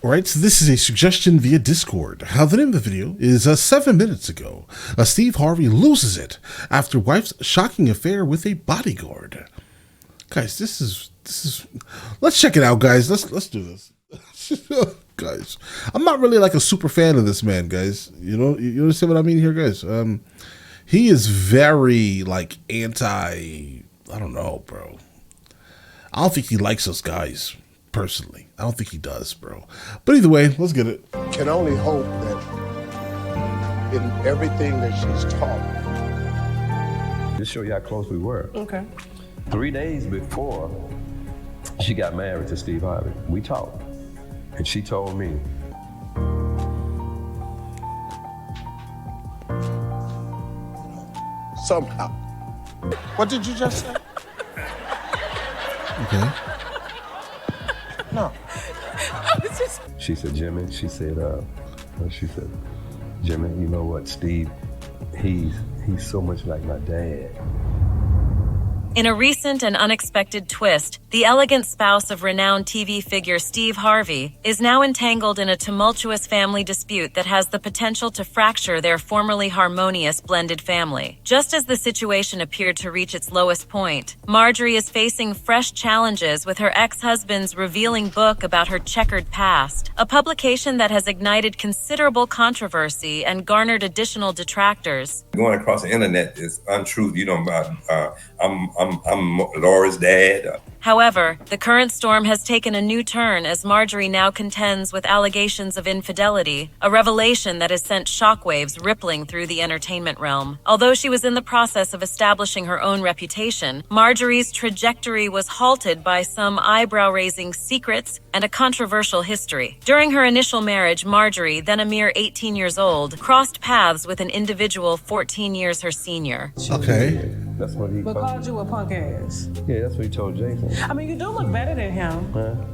Alright, so this is a suggestion via Discord. How the name of the video is 7 minutes ago. Steve Harvey loses it after wife's shocking affair with a bodyguard. Guys, this is let's check it out, guys. Let's do this. Guys, I'm not really like a super fan of this man, guys. You know, you understand what I mean here, guys? He is very like I don't know, bro. I don't think he likes us guys. Personally, I don't think he does, bro. But either way, let's get it. Can only hope that in everything that she's taught. Just show you how close we were. Okay. 3 days before she got married to Steve Harvey, we talked, and she told me, Somehow. What did you just say? Okay. No. she said, Jimmy, Jimmy, you know what, Steve, he's so much like my dad. In a recent and unexpected twist, the elegant spouse of renowned TV figure Steve Harvey is now entangled in a tumultuous family dispute that has the potential to fracture their formerly harmonious blended family. Just as the situation appeared to reach its lowest point, Marjorie is facing fresh challenges with her ex-husband's revealing book about her checkered past, a publication that has ignited considerable controversy and garnered additional detractors. Going across the internet is untruth. You know, I'm Laura's dad. However, the current storm has taken a new turn as Marjorie now contends with allegations of infidelity, a revelation that has sent shockwaves rippling through the entertainment realm. Although she was in the process of establishing her own reputation, Marjorie's trajectory was halted by some eyebrow-raising secrets and a controversial history. During her initial marriage, Marjorie, then a mere 18 years old, crossed paths with an individual 14 years her senior. Okay. That's what he called you a punk ass. Yeah, that's what he told Jason. I mean, you do look better than him.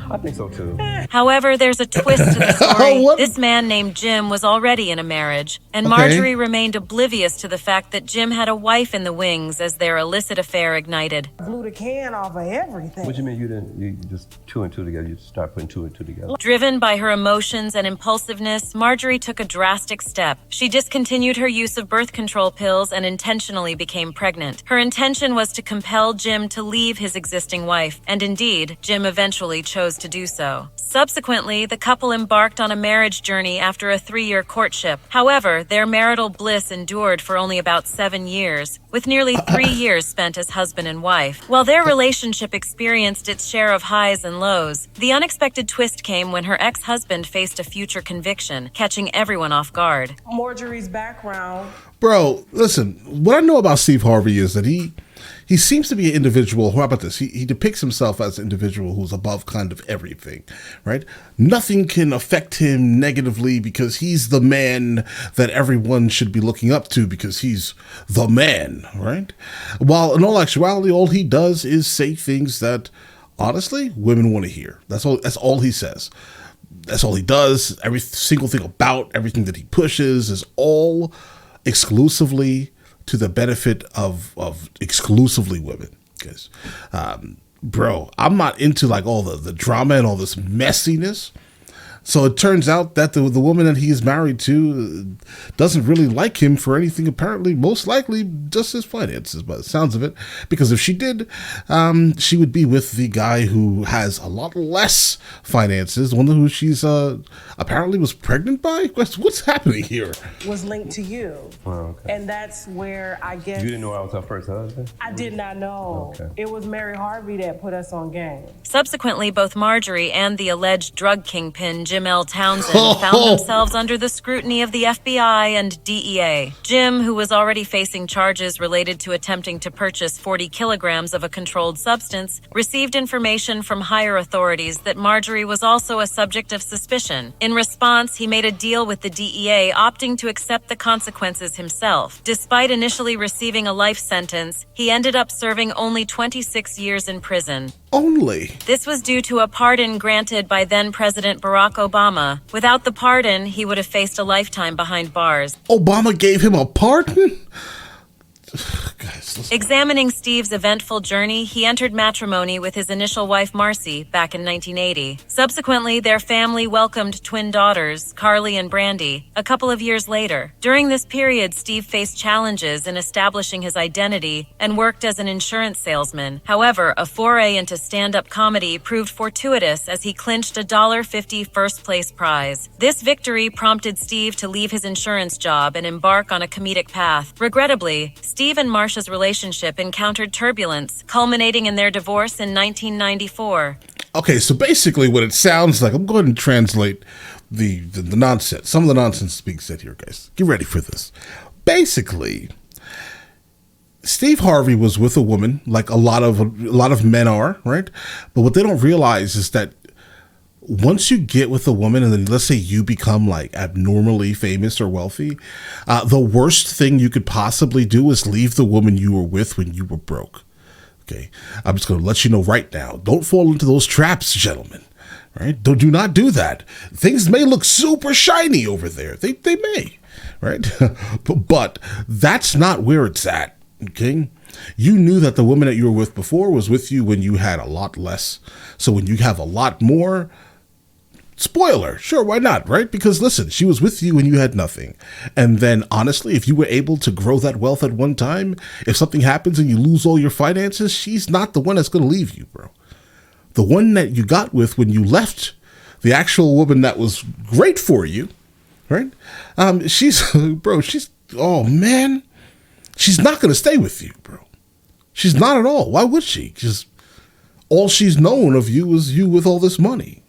I think so too. However, there's a twist to the story. This man named Jim was already in a marriage, and Marjorie remained oblivious to the fact that Jim had a wife in the wings as their illicit affair ignited. Blew the can off of everything. What do you mean you just two and two together? You start putting two and two together. Driven by her emotions and impulsiveness, Marjorie took a drastic step. She discontinued her use of birth control pills and intentionally became pregnant. Her intention was to compel Jim to leave his existing wife, and indeed, Jim eventually chose to do so. Subsequently, the couple embarked on a marriage journey after a 3-year courtship. However, their marital bliss endured for only about 7 years, with nearly 3 years spent as husband and wife. While their relationship experienced its share of highs and lows, the unexpected twist came when her ex-husband faced a future conviction, catching everyone off guard. Marjorie's background. Bro, listen, what I know about Steve Harvey is that he seems to be an individual. How about this? He depicts himself as an individual who's above kind of everything, right? Nothing can affect him negatively because he's the man that everyone should be looking up to because he's the man, right? While in all actuality, all he does is say things that, honestly, women want to hear. That's all he says. That's all he does. Every single thing about everything that he pushes is all exclusively to the benefit of exclusively women. Because, bro, I'm not into like all the drama and all this messiness. So it turns out that the woman that he's married to doesn't really like him for anything, apparently, most likely just his finances, by the sounds of it. Because if she did, she would be with the guy who has a lot less finances, one who she's apparently was pregnant by? What's happening here? Was linked to you. Oh, okay. And that's where I guess... You didn't know I was her first husband? I did not know. Okay. It was Mary Harvey that put us on game. Subsequently, both Marjorie and the alleged drug kingpin Jim L. Townsend found themselves under the scrutiny of the FBI and DEA. Jim, who was already facing charges related to attempting to purchase 40 kilograms of a controlled substance, received information from higher authorities that Marjorie was also a subject of suspicion. In response, he made a deal with the DEA, opting to accept the consequences himself. Despite initially receiving a life sentence, he ended up serving only 26 years in prison. Only? This was due to a pardon granted by then-President Barack Obama. Without the pardon, he would have faced a lifetime behind bars. Obama gave him a pardon? Guys, listen. Examining Steve's eventful journey, he entered matrimony with his initial wife Marcy back in 1980. Subsequently, their family welcomed twin daughters, Carly and Brandy, a couple of years later. During this period, Steve faced challenges in establishing his identity and worked as an insurance salesman. However, a foray into stand-up comedy proved fortuitous as he clinched a $1.50 first-place prize. This victory prompted Steve to leave his insurance job and embark on a comedic path. Regrettably, Steve and Marsha's relationship encountered turbulence, culminating in their divorce in 1994. Okay, so basically what it sounds like, I'm going to translate the nonsense, some of the nonsense being said here, guys. Get ready for this. Basically, Steve Harvey was with a woman, like a lot of men are, right? But what they don't realize is that once you get with a woman and then let's say you become like abnormally famous or wealthy, the worst thing you could possibly do is leave the woman you were with when you were broke. Okay. I'm just going to let you know right now. Don't fall into those traps, gentlemen. Right? Do not do that. Things may look super shiny over there. They may, right? but that's not where it's at. Okay. You knew that the woman that you were with before was with you when you had a lot less. So when you have a lot more, spoiler, sure, why not, right? Because listen, she was with you when you had nothing. And then honestly, if you were able to grow that wealth at one time, if something happens and you lose all your finances, she's not the one that's going to leave you, bro. The one that you got with when you left, the actual woman that was great for you, right? Oh man, she's not going to stay with you, bro. She's not at all. Why would she? Because all she's known of you is you with all this money.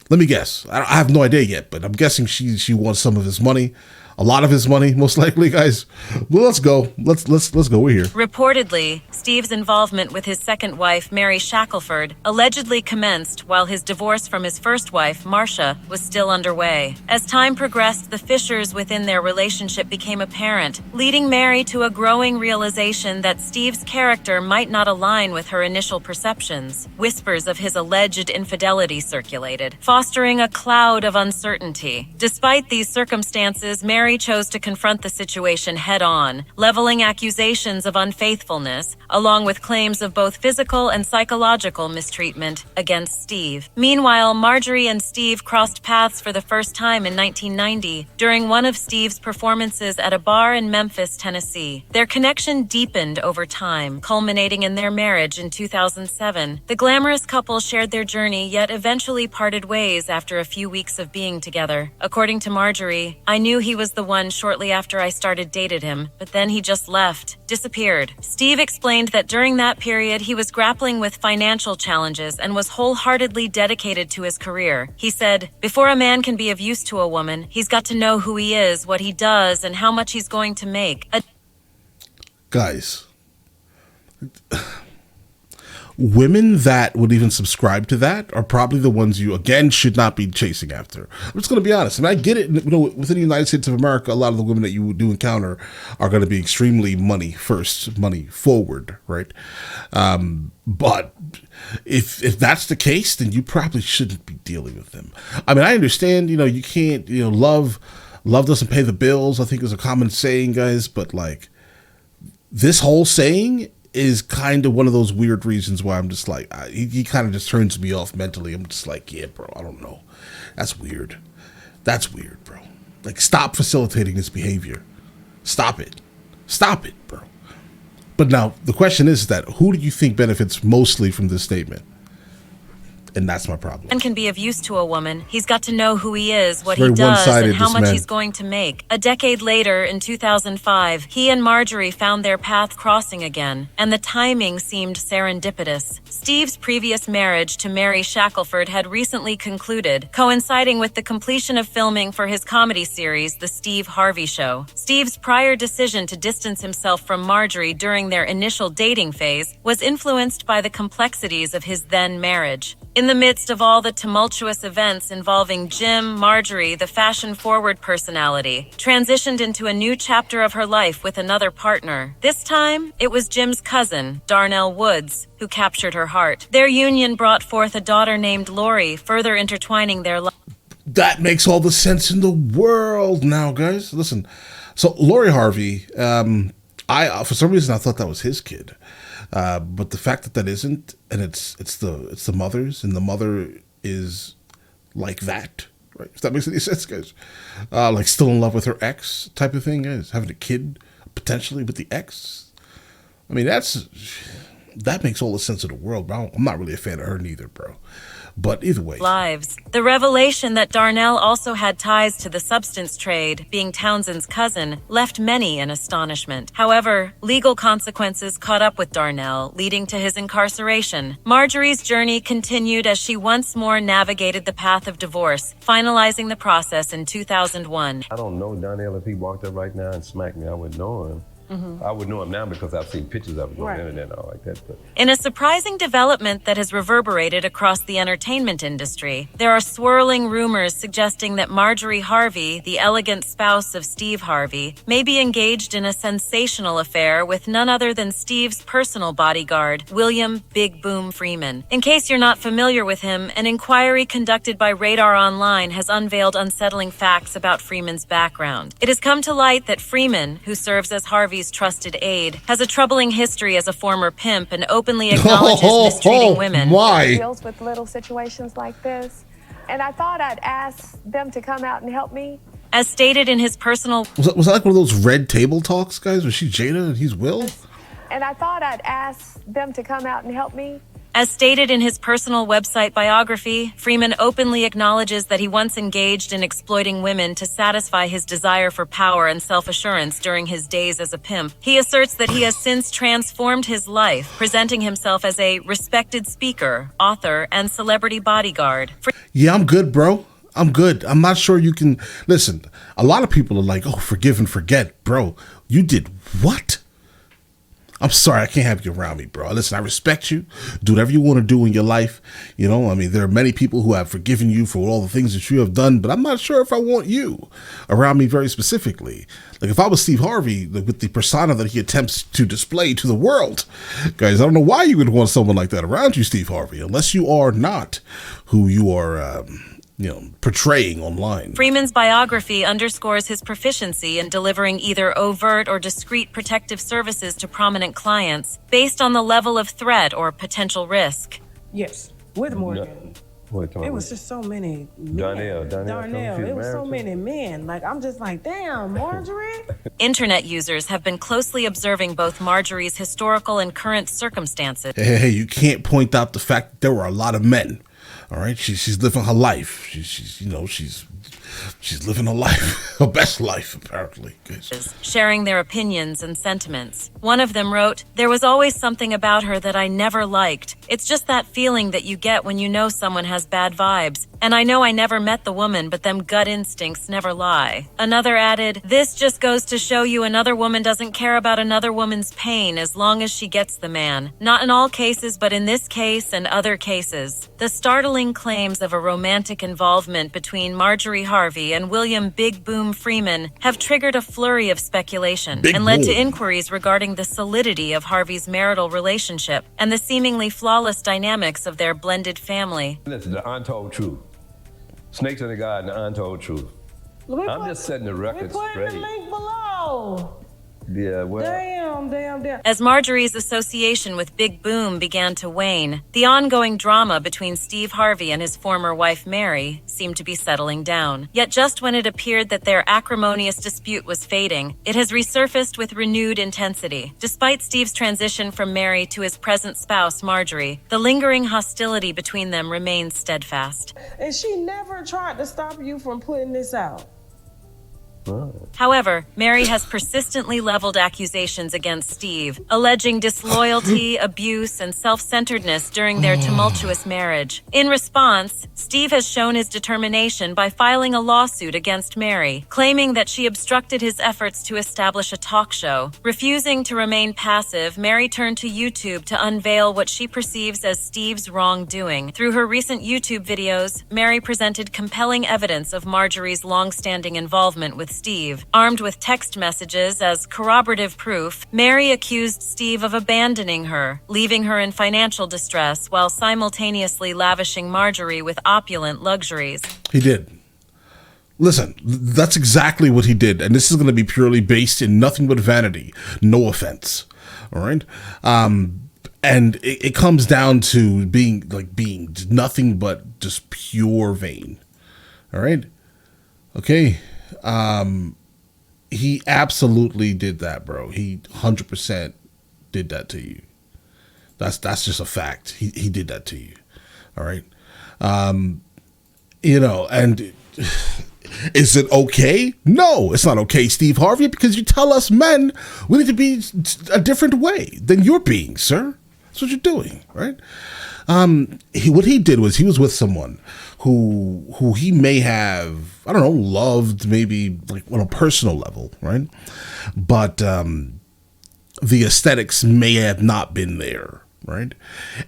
Let me guess. I have no idea yet, but I'm guessing she wants some of his money, a lot of his money, most likely, guys. Well, let's go. Let's go. We're here. Reportedly, Steve's involvement with his second wife, Mary Shackelford, allegedly commenced while his divorce from his first wife, Marcia, was still underway. As time progressed, the fissures within their relationship became apparent, leading Mary to a growing realization that Steve's character might not align with her initial perceptions. Whispers of his alleged infidelity circulated, fostering a cloud of uncertainty. Despite these circumstances, Mary chose to confront the situation head-on, leveling accusations of unfaithfulness, along with claims of both physical and psychological mistreatment against Steve. Meanwhile, Marjorie and Steve crossed paths for the first time in 1990 during one of Steve's performances at a bar in Memphis, Tennessee. Their connection deepened over time, culminating in their marriage in 2007. The glamorous couple shared their journey, yet eventually parted ways after a few weeks of being together. According to Marjorie, "I knew he was the one shortly after I started dating him, but then he just left, disappeared." Steve explained that during that period he was grappling with financial challenges and was wholeheartedly dedicated to his career. He said, "Before a man can be of use to a woman, he's got to know who he is, what he does, and how much he's going to make." Guys, women that would even subscribe to that are probably the ones you, again, should not be chasing after. I'm just going to be honest. I mean, I get it. You know, within the United States of America, a lot of the women that you do encounter are going to be extremely money first, money forward, right? But if that's the case, then you probably shouldn't be dealing with them. I mean, I understand, you can't, love doesn't pay the bills, I think is a common saying, guys, but like this whole saying is kind of one of those weird reasons why I'm just like, he kind of just turns me off mentally. I'm just like, yeah, bro, I don't know. That's weird. That's weird, bro. Like, stop facilitating this behavior. Stop it. Stop it, bro. But now the question is that who do you think benefits mostly from this statement? And that's my problem. And can be of use to a woman. He's got to know who he is, what he very does, one-sided, and how this much man. he's going to make. A decade later, in 2005, he and Marjorie found their path crossing again, and the timing seemed serendipitous. Steve's previous marriage to Mary Shackelford had recently concluded, coinciding with the completion of filming for his comedy series, The Steve Harvey Show. Steve's prior decision to distance himself from Marjorie during their initial dating phase was influenced by the complexities of his then marriage. In the midst of all the tumultuous events involving Jim, Marjorie, the fashion-forward personality, transitioned into a new chapter of her life with another partner. This time, it was Jim's cousin, Darnell Woods, who captured her heart. Their union brought forth a daughter named Lori, further intertwining their lives. That makes all the sense in the world now, guys. Listen, so Lori Harvey, I for some reason I thought that was his kid, but the fact that isn't, and it's the mother's, and the mother is like that, right? If that makes any sense, guys, like still in love with her ex type of thing, guys, having a kid potentially with the ex. I mean, that makes all the sense in the world, bro. I'm not really a fan of her neither, bro. But either way. Lives. The revelation that Darnell also had ties to the substance trade, being Townsend's cousin, left many in astonishment. However, legal consequences caught up with Darnell, leading to his incarceration. Marjorie's journey continued as she once more navigated the path of divorce, finalizing the process in 2001. I don't know Darnell. If he walked up right now and smacked me, I wouldn't know him. I would know him now because I've seen pictures of him on the internet and all like that. But in a surprising development that has reverberated across the entertainment industry, there are swirling rumors suggesting that Marjorie Harvey, the elegant spouse of Steve Harvey, may be engaged in a sensational affair with none other than Steve's personal bodyguard, William Big Boom Freeman. In case you're not familiar with him, an inquiry conducted by Radar Online has unveiled unsettling facts about Freeman's background. It has come to light that Freeman, who serves as Harvey's trusted aide, has a troubling history as a former pimp and openly acknowledges mistreating women. Why? Deals with little situations like this, and I thought I'd ask them to come out and help me. As stated in his personal... Was that like one of those red table talks, guys? Was she Jada and he's Will? And I thought I'd ask them to come out and help me. As stated in his personal website biography, Freeman openly acknowledges that he once engaged in exploiting women to satisfy his desire for power and self-assurance during his days as a pimp. He asserts that he has since transformed his life, presenting himself as a respected speaker, author, and celebrity bodyguard. Yeah, I'm good, bro. I'm good. I'm not sure you can... Listen, a lot of people are like, oh, forgive and forget. Bro, you did what? I'm sorry, I can't have you around me, bro. Listen, I respect you. Do whatever you want to do in your life. You know, I mean, there are many people who have forgiven you for all the things that you have done, but I'm not sure if I want you around me very specifically. Like, if I was Steve Harvey, with the persona that he attempts to display to the world, guys, I don't know why you would want someone like that around you, Steve Harvey, unless you are not who you are, portraying online. Freeman's biography underscores his proficiency in delivering either overt or discreet protective services to prominent clients based on the level of threat or potential risk. Yes, with Morgan. It was just so many men. Darnell. It was so many men. Like, I'm just like, damn, Marjorie. Internet users have been closely observing both Marjorie's historical and current circumstances. Hey, you can't point out the fact that there were a lot of men. All right, she's living her life. She's living her life, her best life, apparently. Sharing their opinions and sentiments. One of them wrote, "There was always something about her that I never liked. It's just that feeling that you get when you know someone has bad vibes. And I know I never met the woman, but them gut instincts never lie." Another added, "This just goes to show you another woman doesn't care about another woman's pain as long as she gets the man. Not in all cases, but in this case and other cases." The startling claims of a romantic involvement between Marjorie Harvey and William Big Boom Freeman have triggered a flurry of speculation and led to inquiries regarding the solidity of Harvey's marital relationship and the seemingly flawless dynamics of their blended family. This is the untold truth. Snakes in the garden, the untold truth. I'm just setting the record straight. We put the link below. Yeah, well. Damn. As Marjorie's association with Big Boom began to wane, the ongoing drama between Steve Harvey and his former wife Mary seemed to be settling down. Yet just when it appeared that their acrimonious dispute was fading, it has resurfaced with renewed intensity. Despite Steve's transition from Mary to his present spouse Marjorie, the lingering hostility between them remains steadfast. And she never tried to stop you from putting this out. However, Mary has persistently leveled accusations against Steve, alleging disloyalty, abuse, and self-centeredness during their tumultuous marriage. In response, Steve has shown his determination by filing a lawsuit against Mary, claiming that she obstructed his efforts to establish a talk show. Refusing to remain passive, Mary turned to YouTube to unveil what she perceives as Steve's wrongdoing. Through her recent YouTube videos, Mary presented compelling evidence of Marjorie's long-standing involvement with Steve. Armed with text messages as corroborative proof, Mary accused Steve of abandoning her, leaving her in financial distress while simultaneously lavishing Marjorie with opulent luxuries. He did. Listen, that's exactly what he did. And this is going to be purely based in nothing but vanity. No offense. All right. And it comes down to being nothing but just pure vain. All right. Okay. He absolutely did that, bro. He 100% did that to you. That's just a fact. He did that to you. All right. And is it okay? No, it's not okay, Steve Harvey, because you tell us men we need to be a different way than you're being, sir. That's what you're doing, right? What he did was he was with someone who he may have, I don't know, loved maybe like on a personal level, right? But the aesthetics may have not been there, right?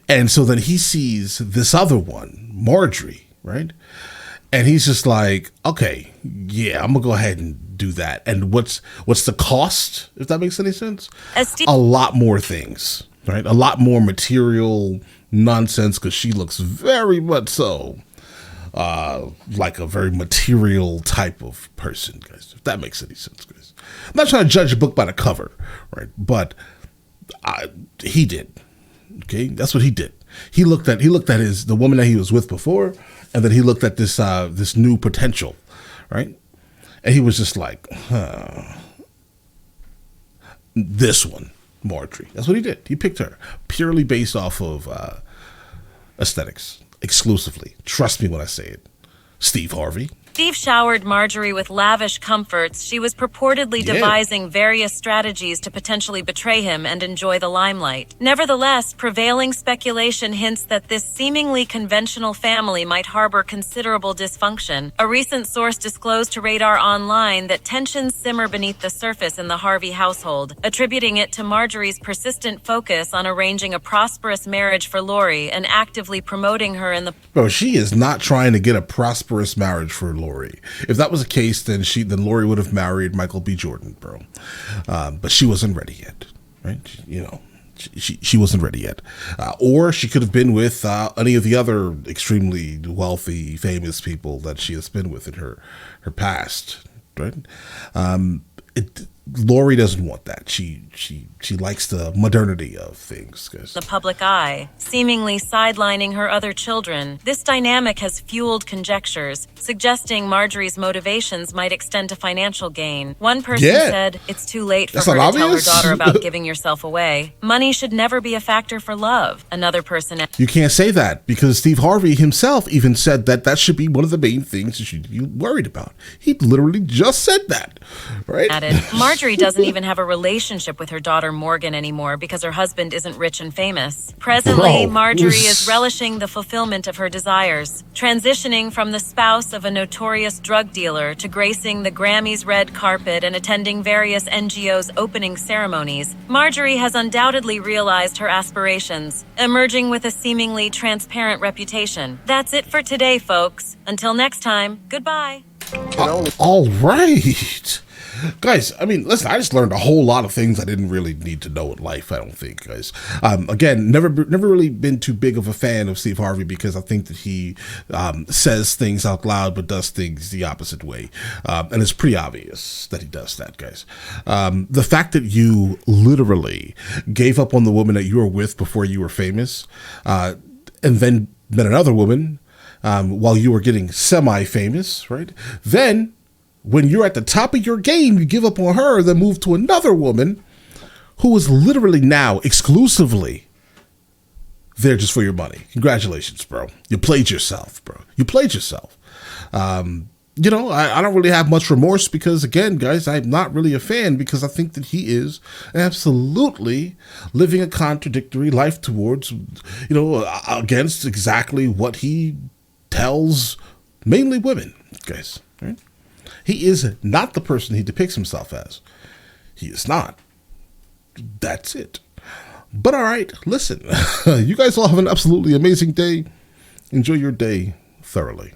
And so then he sees this other one, Marjorie, right? And he's just like, okay, yeah, I'm gonna go ahead and do that. And what's the cost, if that makes any sense? A lot more things, right? A lot more material nonsense, because she looks very much so like a very material type of person, guys, if that makes any sense, guys. I'm not trying to judge a book by the cover, right? But he did. Okay, that's what he did. He looked at the woman that he was with before, and then he looked at this new potential, right? And he was just like, this one, Marjorie. That's what he did. He picked her purely based off of aesthetics, exclusively. Trust me when I say it. Steve Harvey. Steve showered Marjorie with lavish comforts. She was purportedly devising various strategies to potentially betray him and enjoy the limelight. Nevertheless, prevailing speculation hints that this seemingly conventional family might harbor considerable dysfunction. A recent source disclosed to Radar Online that tensions simmer beneath the surface in the Harvey household, attributing it to Marjorie's persistent focus on arranging a prosperous marriage for Lori and actively promoting her in the... Bro, she is not trying to get a prosperous marriage for Lori. If that was the case, then Lori would have married Michael B. Jordan, bro. But she wasn't ready yet, right? She wasn't ready yet. Or she could have been with any of the other extremely wealthy, famous people that she has been with in her past, right? Lori doesn't want that. She likes the modernity of things, guys. The public eye, seemingly sidelining her other children. This dynamic has fueled conjectures, suggesting Marjorie's motivations might extend to financial gain. One person said, it's too late for her to tell her daughter about giving yourself away. Money should never be a factor for love. Another person... You can't say that, because Steve Harvey himself even said that should be one of the main things you should be worried about. He literally just said that, right? Added, Marjorie doesn't even have a relationship with her daughter Morgan anymore because her husband isn't rich and famous. Presently, Marjorie is relishing the fulfillment of her desires, transitioning from the spouse of a notorious drug dealer to gracing the Grammys red carpet and attending various NGOs' opening ceremonies. Marjorie has undoubtedly realized her aspirations, emerging with a seemingly transparent reputation. That's it for today, folks. Until next time, goodbye. All right. Guys, I mean, listen, I just learned a whole lot of things I didn't really need to know in life, I don't think, guys. Again, never really been too big of a fan of Steve Harvey, because I think that he says things out loud but does things the opposite way. And it's pretty obvious that he does that, guys. The fact that you literally gave up on the woman that you were with before you were famous, and then met another woman while you were getting semi-famous, right? Then... when you're at the top of your game, you give up on her, then move to another woman who is literally now exclusively there just for your money. Congratulations, bro. You played yourself, bro. You played yourself. I don't really have much remorse because, again, guys, I'm not really a fan, because I think that he is absolutely living a contradictory life towards, against exactly what he tells mainly women, guys, right? He is not the person he depicts himself as. He is not. That's it. But all right, listen, you guys all have an absolutely amazing day. Enjoy your day thoroughly.